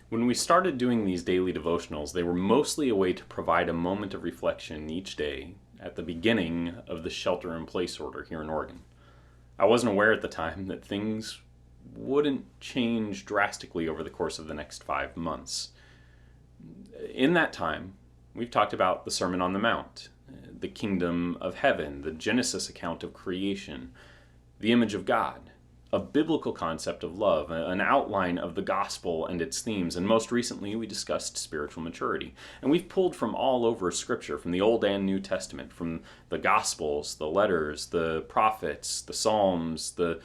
When we started doing these daily devotionals, they were mostly a way to provide a moment of reflection each day at the beginning of the shelter-in-place order here in Oregon. I wasn't aware at the time that things wouldn't change drastically over the course of the next 5 months. In that time, we've talked about the Sermon on the Mount, the kingdom of heaven, the Genesis account of creation, the image of God, a biblical concept of love, an outline of the gospel and its themes, and most recently we discussed spiritual maturity. And we've pulled from all over Scripture, from the Old and New Testament, from the Gospels, the letters, the prophets, the Psalms, the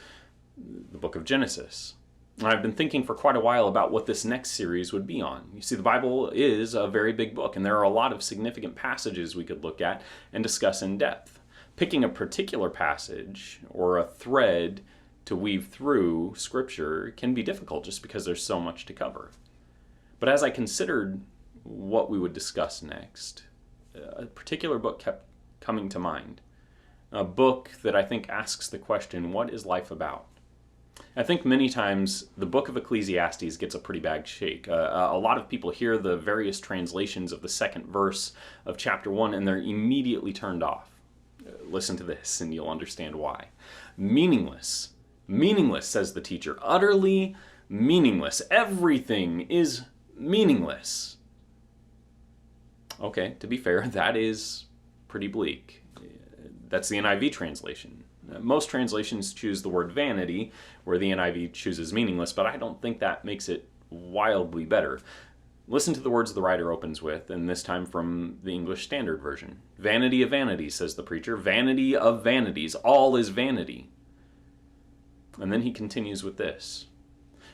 book of Genesis. And I've been thinking for quite a while about what this next series would be on. You see, the Bible is a very big book, and there are a lot of significant passages we could look at and discuss in depth. Picking a particular passage or a thread to weave through Scripture can be difficult just because there's so much to cover. But as I considered what we would discuss next, a particular book kept coming to mind. A book that I think asks the question, what is life about? I think many times the book of Ecclesiastes gets a pretty bad shake. A lot of people hear the various translations of the second verse of chapter 1 and they're immediately turned off. Listen to this and you'll understand why. Meaningless. Meaningless, says the teacher. Utterly meaningless. Everything is meaningless. Okay, to be fair, that is pretty bleak. That's the NIV translation. Most translations choose the word vanity, where the NIV chooses meaningless, but I don't think that makes it wildly better. Listen to the words the writer opens with, and this time from the English Standard Version. Vanity of vanities, says the preacher. Vanity of vanities. All is vanity. And then he continues with this.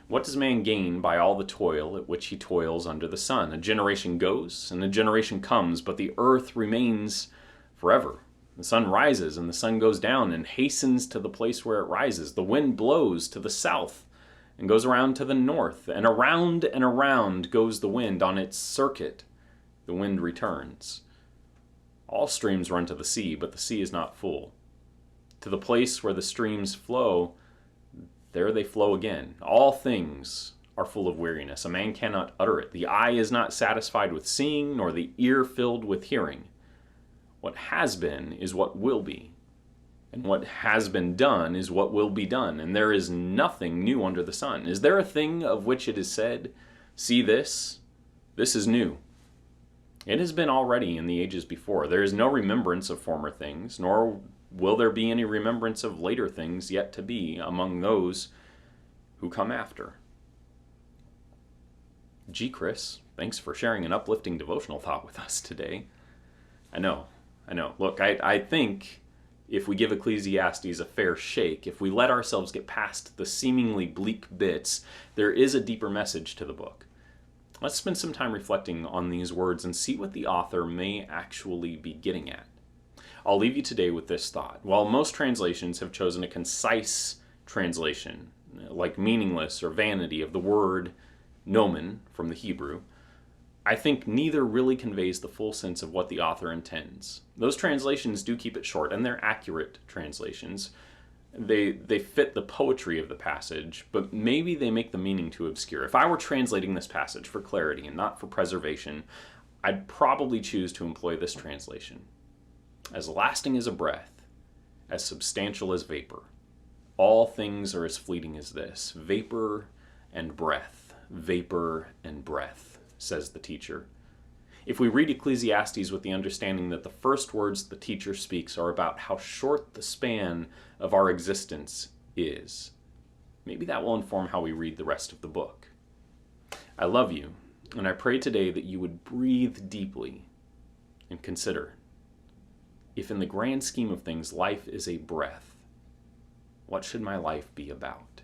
What does man gain by all the toil at which he toils under the sun? A generation goes, and a generation comes, but the earth remains forever. The sun rises, and the sun goes down, and hastens to the place where it rises. The wind blows to the south, and goes around to the north, and around goes the wind on its circuit. The wind returns. All streams run to the sea, but the sea is not full. To the place where the streams flow, there they flow again. All things are full of weariness. A man cannot utter it. The eye is not satisfied with seeing, nor the ear filled with hearing. What has been is what will be. And what has been done is what will be done. And there is nothing new under the sun. Is there a thing of which it is said, see this? This is new. It has been already in the ages before. There is no remembrance of former things, nor will there be any remembrance of later things yet to be among those who come after. Gee, Chris, thanks for sharing an uplifting devotional thought with us today. I know. Look, I think if we give Ecclesiastes a fair shake, if we let ourselves get past the seemingly bleak bits, there is a deeper message to the book. Let's spend some time reflecting on these words and see what the author may actually be getting at. I'll leave you today with this thought. While most translations have chosen a concise translation, like meaningless or vanity of the word nomen from the Hebrew, I think neither really conveys the full sense of what the author intends. Those translations do keep it short, and they're accurate translations. They fit the poetry of the passage, but maybe they make the meaning too obscure. If I were translating this passage for clarity and not for preservation, I'd probably choose to employ this translation. As lasting as a breath, as substantial as vapor. All things are as fleeting as this. Vapor and breath, says the teacher. If we read Ecclesiastes with the understanding that the first words the teacher speaks are about how short the span of our existence is, maybe that will inform how we read the rest of the book. I love you, and I pray today that you would breathe deeply and consider, if in the grand scheme of things life is a breath, what should my life be about?